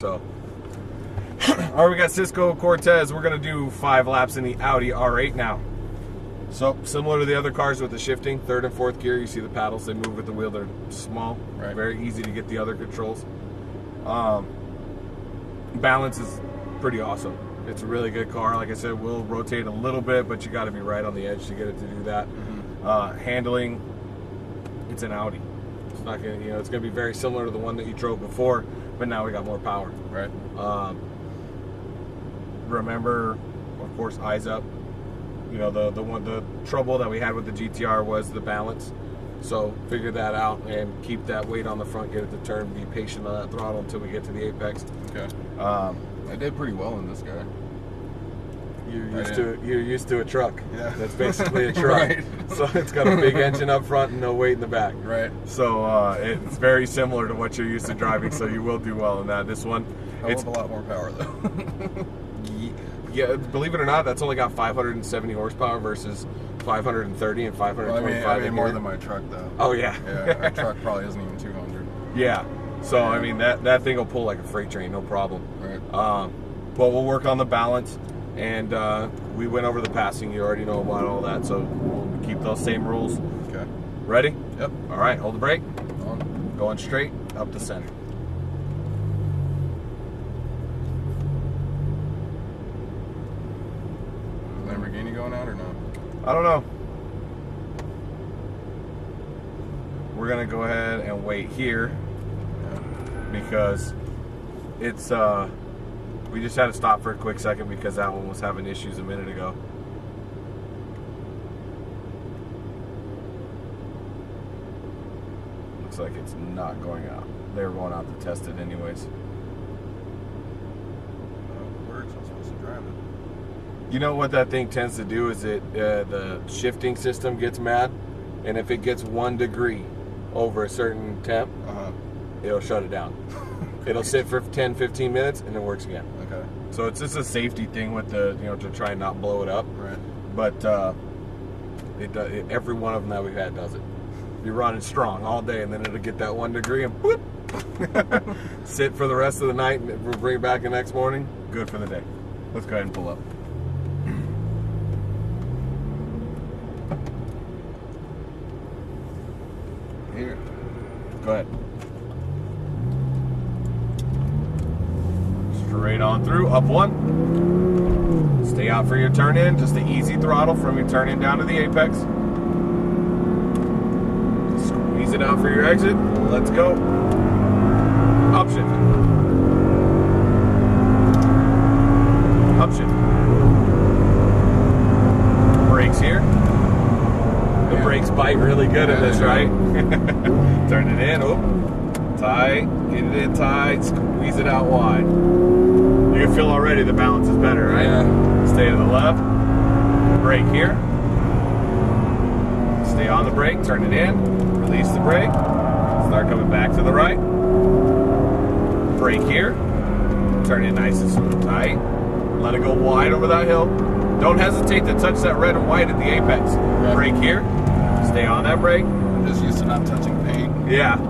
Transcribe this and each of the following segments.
So, all right, we got Cisco Cortez. We're going to do 5 laps in the Audi R8 now. So, similar to the other cars with the shifting, 3rd and 4th gear, you see the paddles, they move with the wheel. They're small, right. Very easy to get the other controls. Balance is pretty awesome. It's a really good car. Like I said, we'll rotate a little bit, but you got to be right on the edge to get it to do that. Handling, it's an Audi. It's not gonna, it's gonna be very similar to the one that you drove before, but now we got more power. Right. Remember, of course, eyes up. The trouble that we had with the GTR was the balance. So figure that out and keep that weight on the front, get it to turn, be patient on that throttle until we get to the apex. Okay. I did pretty well in this guy. You're used to a truck. Yeah. That's basically a truck. Right. So it's got a big engine up front and no weight in the back. Right. So it's very similar to what you're used to driving, so you will do well in that. This one, it's a lot more power though. Yeah, believe it or not, that's only got 570 horsepower versus 530 and 525. I mean more than my truck though. Oh yeah. Yeah, our truck probably isn't even 200. Yeah. So I mean that thing will pull like a freight train, no problem. Right. But we'll work on the balance, and we went over the passing. You already know about all that, so we'll keep those same rules. Okay. Ready? Yep. All right. Hold the brake. On. Going straight up the center. Lamborghini going out or no? I don't know. We're gonna go ahead and wait here because it's we just had to stop for a quick second because that one was having issues a minute ago. Looks like it's not going out. They were going out to test it anyways. Works. I'm supposed to drive it. You know what that thing tends to do is the shifting system gets mad, and if it gets 1 degree over a certain temp, it'll shut it down. It'll sit for 10-15 minutes and it works again. Okay. So it's just a safety thing with the to try and not blow it up. Right. But every one of them that we've had does it. You're running strong all day and then it'll get that 1 degree and whoop, sit for the rest of the night and we'll bring it back the next morning. Good for the day. Let's go ahead and pull up. Here. Go ahead. Straight on through, up 1. Stay out for your turn in, just the easy throttle from your turn in down to the apex. Squeeze it out for your exit. Let's go. Upshift. Upshift. Brakes here. The brakes bite really good in this, right? Turn it in, tight, get it in tight, squeeze it out wide. You can feel already the balance is better, right? Yeah. Stay to the left, brake here. Stay on the brake, turn it in, release the brake, start coming back to the right. Brake here, turn it nice and smooth, tight. Let it go wide over that hill. Don't hesitate to touch that red and white at the apex. Right. Brake here, stay on that brake. I'm just used to not touching paint. Yeah. So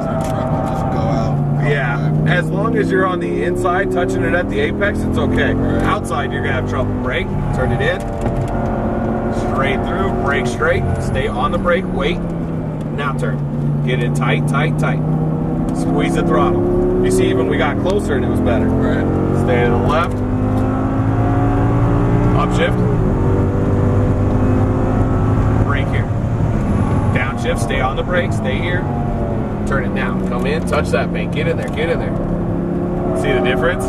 our truck will just go out. Yeah. As long as you're on the inside touching it at the apex, it's okay. Right. Outside, you're going to have trouble. Brake, turn it in. Straight through, brake straight. Stay on the brake, wait. Now turn. Get it tight, tight, tight. Squeeze the throttle. You see, even we got closer and it was better. Right. Stay to the left. Upshift. Brake here. Downshift, stay on the brake, stay here. Turn it down, come in, touch that paint, get in there, get in there. See the difference?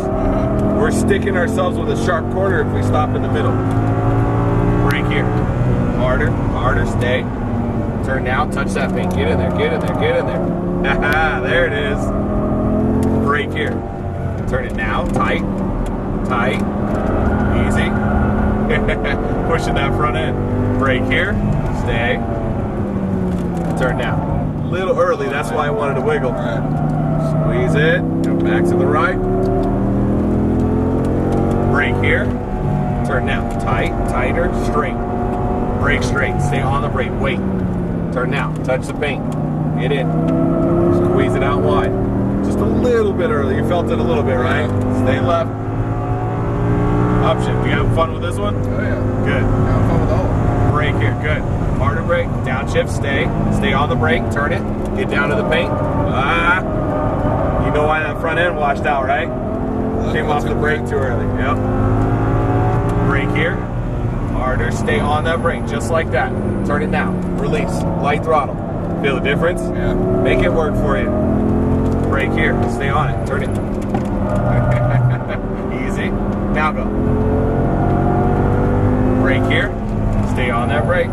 We're sticking ourselves with a sharp corner if we stop in the middle. Brake here. Harder, harder, stay. Turn down, touch that paint, get in there, get in there, get in there. Haha, there it is. Brake here. Turn it down, tight, tight, easy. Pushing that front end. Brake here, stay. Turn down. A little early, that's why I wanted to wiggle. Squeeze it, come back to the right. Brake here, turn down. Tight, tighter, straight. Brake straight, stay on the brake, wait. Turn down, touch the paint, get in. Squeeze it out wide. just a little bit early. You felt it a little bit, right? Stay left. Upshift. You having fun with this one? Oh yeah. Good. Having fun with all of them. Brake here. Good. Harder brake. Downshift. Stay. Stay on the brake. Turn it. Get down to the paint. You know why that front end washed out, right? Came off the brake too early. Yep. Brake here. Harder. Stay on that brake. Just like that. Turn it now. Release. Light throttle. Feel the difference? Yeah. Make it work for you. Brake here. Stay on it. Turn it. Easy. Now go. Brake here. Stay on that brake.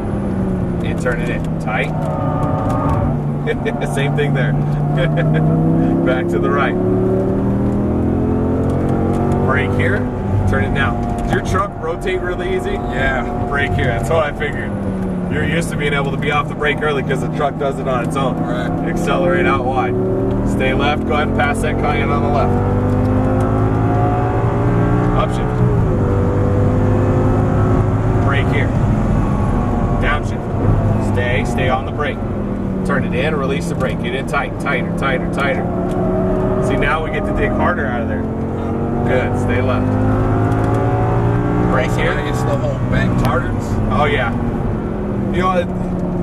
And turn it in. Tight. Same thing there. Back to the right. Brake here. Turn it now. Does your truck rotate really easy? Yeah. Brake here. That's what I figured. You're used to being able to be off the brake early because the truck does it on its own. Right. Accelerate out wide. Stay left. Go ahead and pass that Cayenne on the left. Upshift. Brake here. Downshift. Stay on the brake. Turn it in, release the brake. Get in tight. Tighter. See, now we get to dig harder out of there. Good. Stay left. Brake here. It's the whole bank tardens. Oh yeah. You know,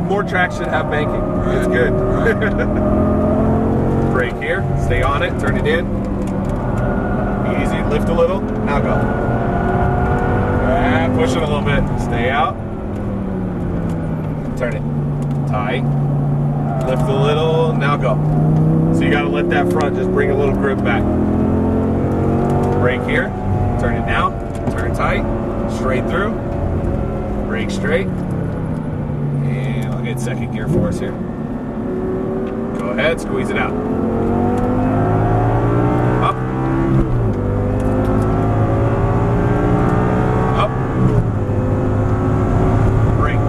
more tracks should have banking. Right. It's good. Right. Brake here. Stay on it. Turn it in. Easy. Lift a little. Now go. Push it a little bit. Stay out. Turn it. Tight. Lift a little. Now go. So you got to let that front just bring a little grip back. Brake here. Turn it now. Turn tight. Straight through. Brake straight. And I'll get second gear for us here. Go ahead. Squeeze it out. Up. Up. Brake.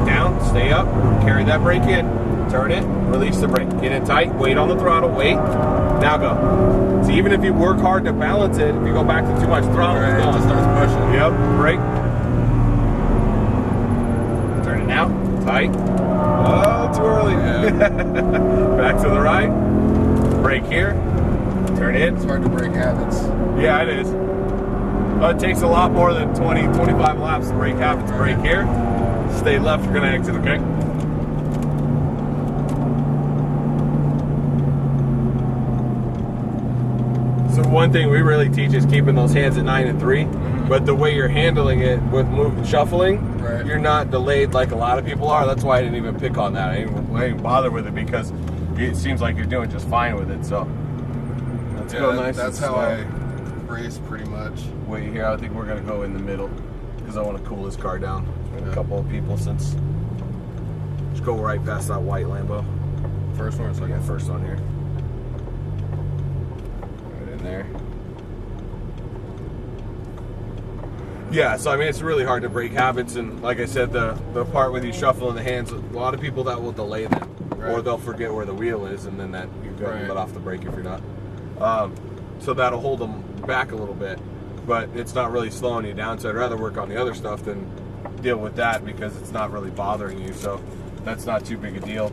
Down. Stay up. Carry that brake in. Turn it. Release the brake. Get it tight. Wait on the throttle. Wait. Now go. So even if you work hard to balance it, if you go back to too much throttle, Right, it's it gone. just starts pushing. Yep. Brake. Turn it now. Tight. Oh, too early. Yeah. Back to the right. Brake here. Turn in. It's hard to break habits. Yeah, it is. It takes a lot more than 20, 25 laps to break habits. Brake here. Stay left. You're going to exit, okay? So one thing we really teach is keeping those hands at 9 and 3. Mm-hmm. But the way you're handling it with moving, shuffling, Right. you're not delayed like a lot of people are. That's why I didn't even pick on that. I didn't bother with it because it seems like you're doing just fine with it. So let's go nice. That's and how slow. I race pretty much. Wait here. I think we're gonna go in the middle because I want to cool this car down. With a couple of people since. Just go right past that white Lambo. First one or second? Yeah, first one here. Right in there. Yeah, so I mean, it's really hard to break habits, and like I said, the part with you shuffling the hands, a lot of people that will delay them, Right. or they'll forget where the wheel is, and then that you go and Right. let off the brake if you're not. So that'll hold them back a little bit, but it's not really slowing you down. So I'd rather work on the other stuff than deal with that because it's not really bothering you. So that's not too big a deal.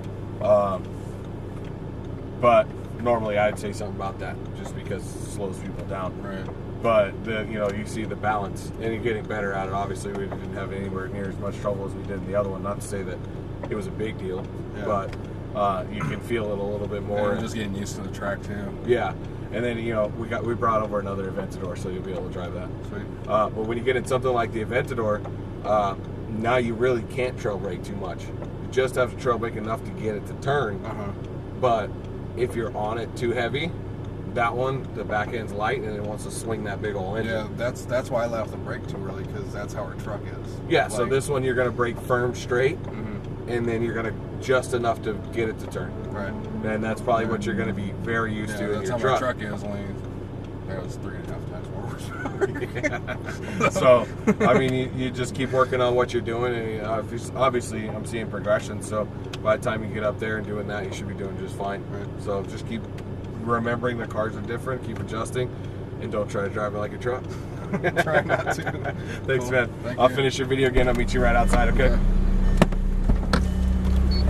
But normally I'd say something about that just because it slows people down. Right. But you see the balance, and you're getting better at it. Obviously, we didn't have anywhere near as much trouble as we did in the other one. Not to say that it was a big deal, Yeah. but you can feel it a little bit more. And just getting used to the track too. Yeah, and then we brought over another Aventador, so you'll be able to drive that. Sweet. But when you get in something like the Aventador, now you really can't trail brake too much. You just have to trail brake enough to get it to turn. But if you're on it too heavy, that one, the back end's light and it wants to swing that big old engine. Yeah, that's why I left the brake too early, because that's how our truck is. Yeah, so this one you're going to brake firm straight, Mm-hmm. and then you're going to just enough to get it to turn. Right. And that's probably what you're going to be very used to in that's your how truck. my truck is. Only that was 3.5 times more. So, I mean, you just keep working on what you're doing, and obviously I'm seeing progression, so by the time you get up there and doing that, you should be doing just fine. Right. So just keep remembering the cars are different, keep adjusting, and don't try to drive it like a truck. Try not to. Thanks, Cool. man. Thank I'll you. finish your video again. I'll meet you right outside, okay? Yeah.